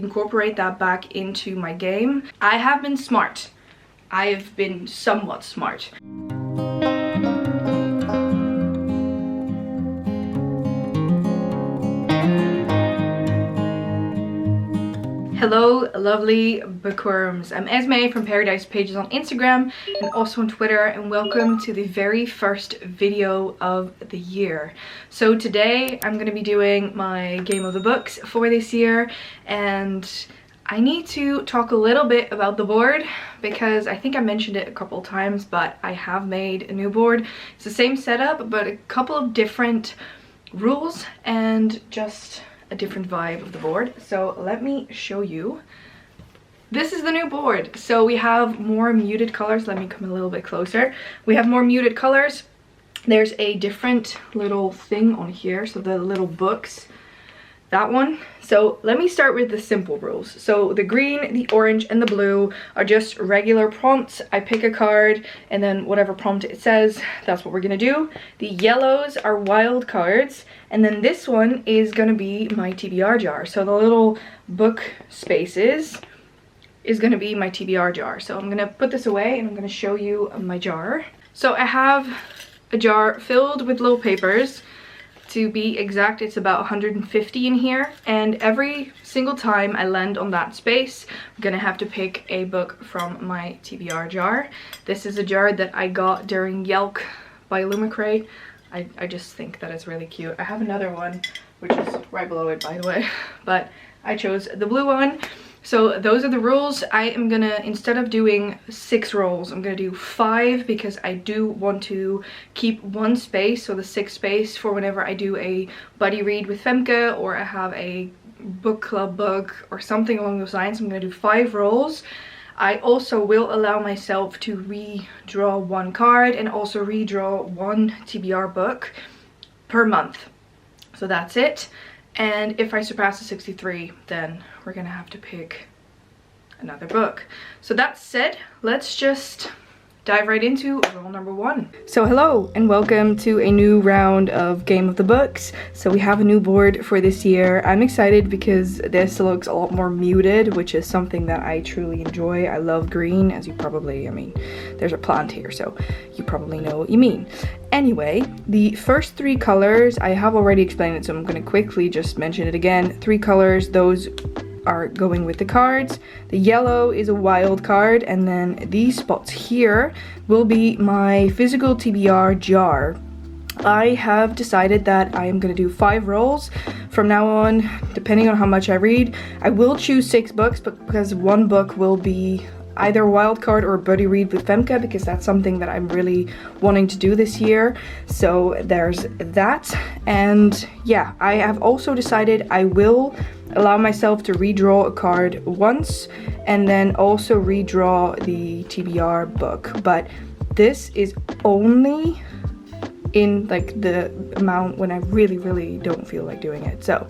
incorporate that back into my game. I have been smart. I've been somewhat smart. Hello lovely bookworms, I'm Esme from Paradise Pages on Instagram and also on Twitter, and welcome to the very first video of the year. So today I'm going to be doing my game of the books for this year, and I need to talk a little bit about the board because I think I mentioned it a couple of times, but I have made a new board. It's the same setup but a couple of different rules and just a different vibe of the board. So let me show you. This is the new board. So we have more muted colors. Let me come a little bit closer. We have more muted colors. There's a different little thing on here, so the little books, that one. So let me start with the simple rules. So the green, the orange, and the blue are just regular prompts. I pick a card and then whatever prompt it says, that's what we're gonna do. The yellows are wild cards, and then this one is gonna be my TBR jar. So the little book spaces is gonna be my TBR jar. So I'm gonna put this away and I'm gonna show you my jar. So I have a jar filled with little papers. To be exact, it's about 150 in here, and every single time I land on that space, I'm gonna have to pick a book from my TBR jar. This is a jar that I got during Yelk by Lumicray. I just think that it's really cute. I have another one, which is right below it, by the way, but I chose the blue one. So those are the rules. I am gonna, instead of doing 6 rolls, I'm gonna do 5 because I do want to keep one space, so the 6th space for whenever I do a buddy read with Femke or I have a book club book or something along those lines. I'm gonna do 5 rolls. I also will allow myself to redraw 1 card and also redraw 1 TBR book per month. So that's it. And if I surpass the 63, then we're gonna have to pick another book. So that said, let's just dive right into roll number 1. So hello and welcome to a new round of Game of the Books. So we have a new board for this year. I'm excited because this looks a lot more muted, which is something that I truly enjoy. I love green, as you probably, I mean, there's a plant here, so you probably know what you mean. Anyway, the first 3 colors, I have already explained it, so I'm going to quickly just mention it again. 3 colors, those are going with the cards. The yellow is a wild card, and then these spots here will be my physical TBR jar. I have decided that I am going to do 5 rolls from now on, depending on how much I read. I will choose 6 books, but because 1 book will be either a wild card or a buddy read with Femke, because that's something that I'm really wanting to do this year. So there's that. And yeah, I have also decided I will allow myself to redraw a card once and then also redraw the TBR book, but this is only in like the amount when I really don't feel like doing it. So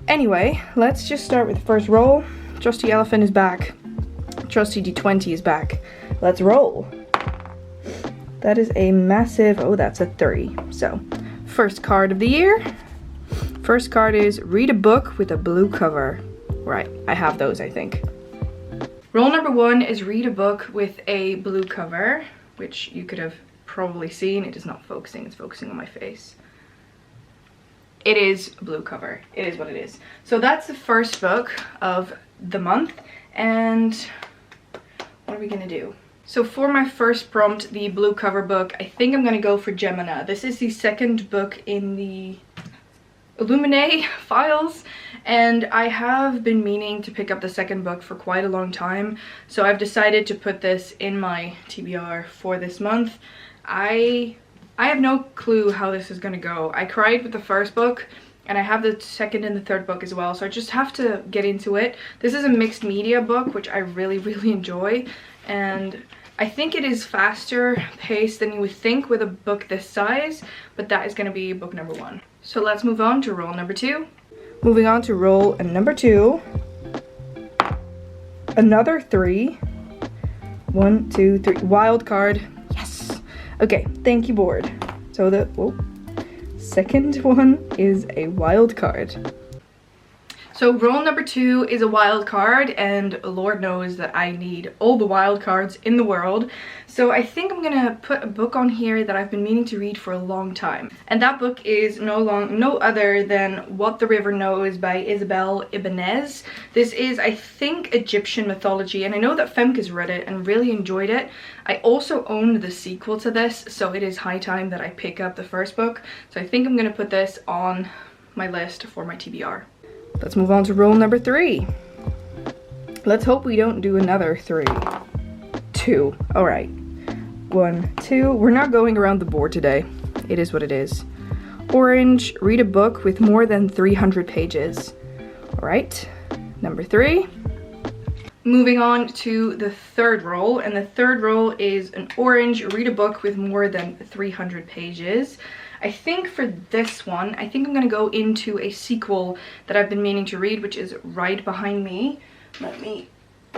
anyway, let's just start with the first roll. Trusty Elephant is back. Trusty D20 is back. Let's roll. That is a massive, oh, that's a 3. So first card of the year. First card is read a book with a blue cover. Right, I have those, I think. Roll number 1 is read a book with a blue cover, which you could have probably seen. It is not focusing, it's focusing on my face. It is a blue cover. It is what it is. So that's the first book of the month. And what are we gonna do? So for my first prompt, the blue cover book, I think I'm gonna go for Gemini. This is the 2nd book in the Illuminae files, and I have been meaning to pick up the 2nd book for quite a long time, so I've decided to put this in my TBR for this month. I have no clue how this is gonna go. I cried with the first book and I have the 2nd and the 3rd book as well, so I just have to get into it. This is a mixed media book, which I really enjoy, and I think it is faster paced than you would think with a book this size, but that is going to be book number 1. So let's move on to roll number 2. Moving on to roll number 2. Another 3. 1, 2, 3. Wild card. Yes. Okay, thank you, board. So the second one is a wild card. So role number 2 is a wild card, and Lord knows that I need all the wild cards in the world. So I think I'm gonna put a book on here that I've been meaning to read for a long time. And that book is no other than What the River Knows by Isabel Ibanez. This is, I think, Egyptian mythology, and I know that Femke's read it and really enjoyed it. I also own the sequel to this, so it is high time that I pick up the first book. So I think I'm gonna put this on my list for my TBR. Let's move on to role number 3. Let's hope we don't do another 3. 2. All right. 1, 2. We're not going around the board today. It is what it is. Orange, read a book with more than 300 pages. All right. Number 3. Moving on to the third role, and the third role is an orange, read a book with more than 300 pages. I think for this one, I think I'm gonna go into a sequel that I've been meaning to read, which is right behind me. Let me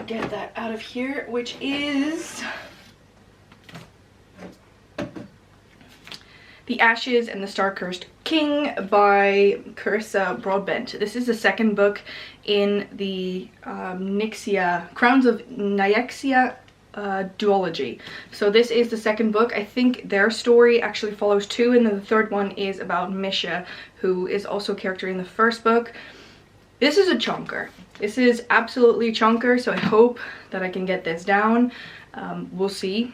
get that out of here, which is The Ashes and the Star-Cursed King by Carissa Broadbent. This is the second book in the Crowns of Nyxia duology. So this is the second book. I think their story actually follows 2, and then the third one is about Misha, who is also a character in the first book. This is a chonker. This is absolutely a chonker, so I hope that I can get this down. We'll see.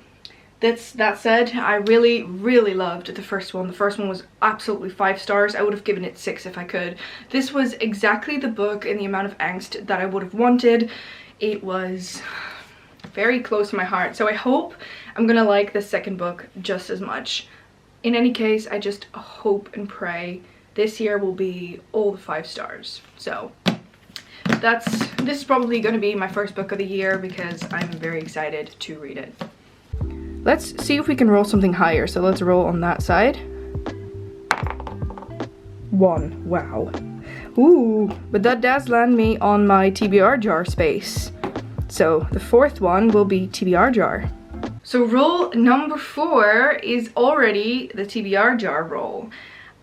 That said, I really loved the first one. The first one was absolutely 5 stars. I would have given it 6 if I could. This was exactly the book and the amount of angst that I would have wanted. It was very close to my heart, so I hope I'm gonna like the second book just as much. In any case, I just hope and pray this year will be all the 5 stars. So this is probably gonna be my first book of the year because I'm very excited to read it. Let's see if we can roll something higher. So let's roll on that side. 1, wow. Ooh, but that does land me on my TBR jar space. So the fourth one will be TBR jar. So roll number 4 is already the TBR jar roll.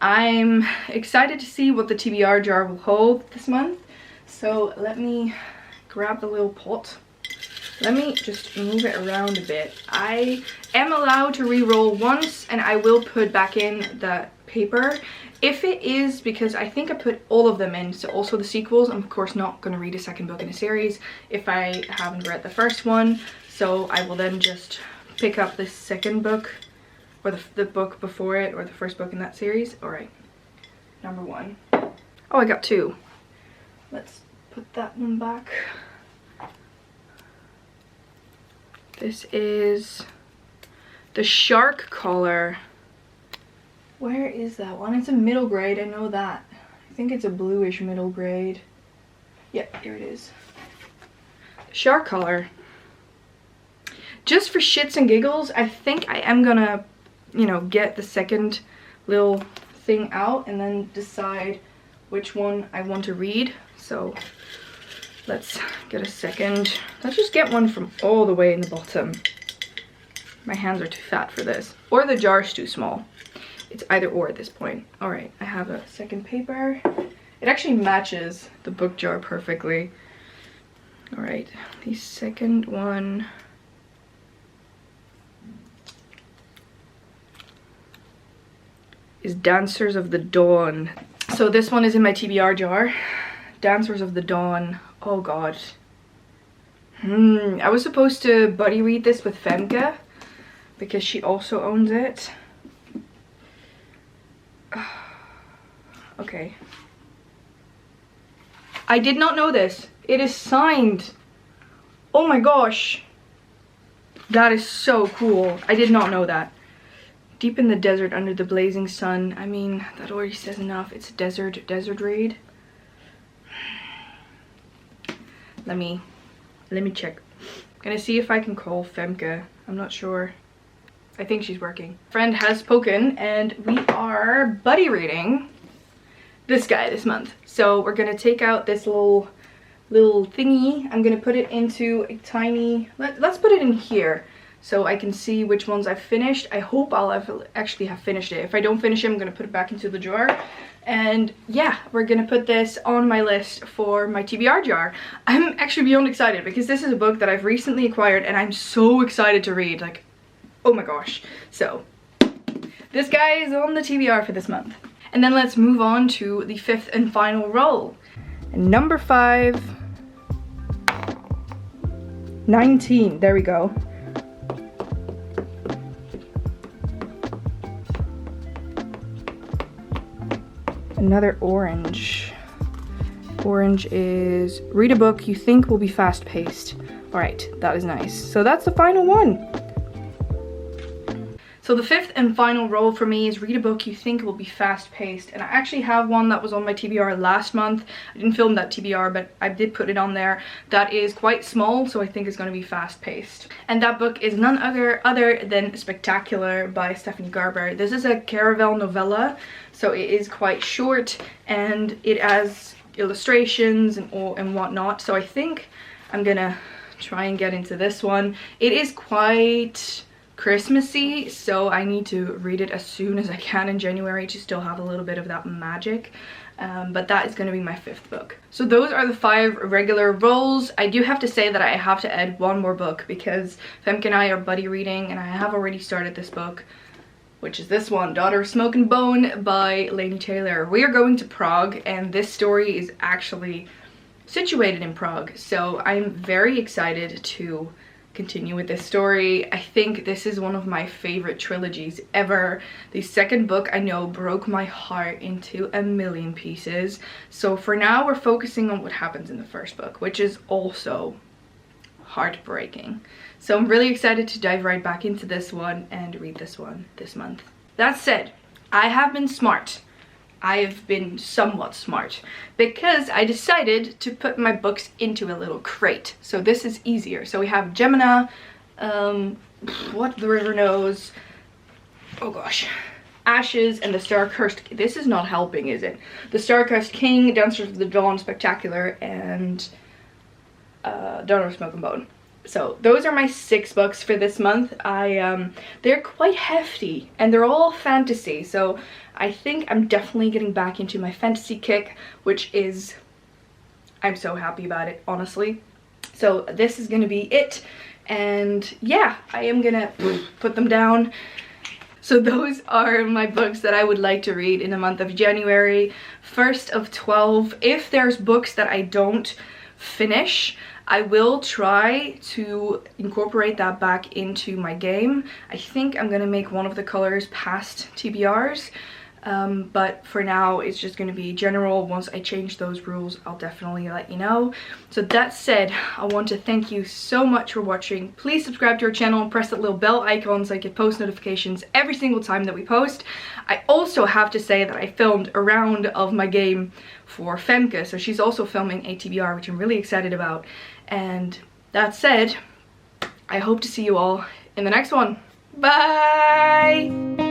I'm excited to see what the TBR jar will hold this month. So let me grab the little pot. Let me just move it around a bit. I am allowed to re-roll once, and I will put back in the paper. If it is, because I think I put all of them in, so also the sequels, I'm of course not going to read a second book in a series if I haven't read the first one. So I will then just pick up the second book, or the book before it, or the first book in that series. Alright, number 1. Oh, I got 2. Let's put that one back. This is the Shark Collar. Where is that one? It's a middle grade, I know that. I think it's a bluish middle grade. Yep, here it is. Shark Collar. Just for shits and giggles, I think I am gonna, you know, get the second little thing out and then decide which one I want to read. So let's get a second. Let's just get one from all the way in the bottom. My hands are too fat for this. Or the jar's too small. It's either or at this point. Alright, I have a second paper. It actually matches the book jar perfectly. Alright, the second one. Is Dancers of the Dawn. So this one is in my TBR jar. Dancers of the Dawn. Oh god. I was supposed to buddy read this with Femke because she also owns it. Okay. I did not know this. It is signed. Oh my gosh. That is so cool. I did not know that. Deep in the desert under the blazing sun. I mean, that already says enough. It's a desert raid. Let me check. I'm gonna see if I can call Femke. I'm not sure. I think she's working. Friend has spoken, and we are buddy reading this guy this month. So we're gonna take out this little thingy. I'm gonna put it into a tiny, let's put it in here so I can see which ones I've finished. I hope I'll actually have finished it. If I don't finish it, I'm going to put it back into the drawer. And yeah, we're going to put this on my list for my TBR jar. I'm actually beyond excited because this is a book that I've recently acquired and I'm so excited to read. Like, oh my gosh. So this guy is on the TBR for this month. And then let's move on to the fifth and final roll. And number 5, 19, there we go. Another orange. Orange is read a book you think will be fast-paced. All right, that is nice. So that's the final one. So the fifth and final roll for me is read a book you think will be fast-paced. And I actually have one that was on my TBR last month. I didn't film that TBR, but I did put it on there. That is quite small, so I think it's going to be fast-paced. And that book is none other than Spectacular by Stephanie Garber. This is a caravel novella, so it is quite short and it has illustrations and whatnot. So I think I'm gonna try and get into this one. It is quite Christmassy, so I need to read it as soon as I can in January to still have a little bit of that magic. But that is going to be my 5th book. So those are the 5 regular rolls. I do have to say that I have to add one more book because Femke and I are buddy reading and I have already started this book, which is this one, Daughter of Smoke and Bone by Laini Taylor. We are going to Prague and this story is actually situated in Prague, so I'm very excited to continue with this story. I think this is one of my favorite trilogies ever. The second book I know broke my heart into a million pieces. So for now we're focusing on what happens in the first book, which is also heartbreaking. So I'm really excited to dive right back into this one and read this one this month. That said, I have been smart. I've been somewhat smart because I decided to put my books into a little crate. So this is easier. So we have Gemina, What the River Knows, oh gosh, Ashes, and The Star-Cursed. This is not helping, is it? The Star-Cursed King, Dancers of the Dawn, Spectacular, and Daughter of Smoke and Bone. So those are my 6 books for this month. They're quite hefty and they're all fantasy, so I think I'm definitely getting back into my fantasy kick, which is, I'm so happy about it, honestly. So this is gonna be it, and yeah, I am gonna put them down. So those are my books that I would like to read in the month of January, 1st of 12. If there's books that I don't finish, I will try to incorporate that back into my game. I think I'm gonna make one of the colors past TBRs, but for now it's just gonna be general. Once I change those rules, I'll definitely let you know. So that said, I want to thank you so much for watching. Please subscribe to our channel and press that little bell icon so I get post notifications every single time that we post. I also have to say that I filmed a round of my game for Femke, so she's also filming a TBR, which I'm really excited about. And that said, I hope to see you all in the next one. Bye!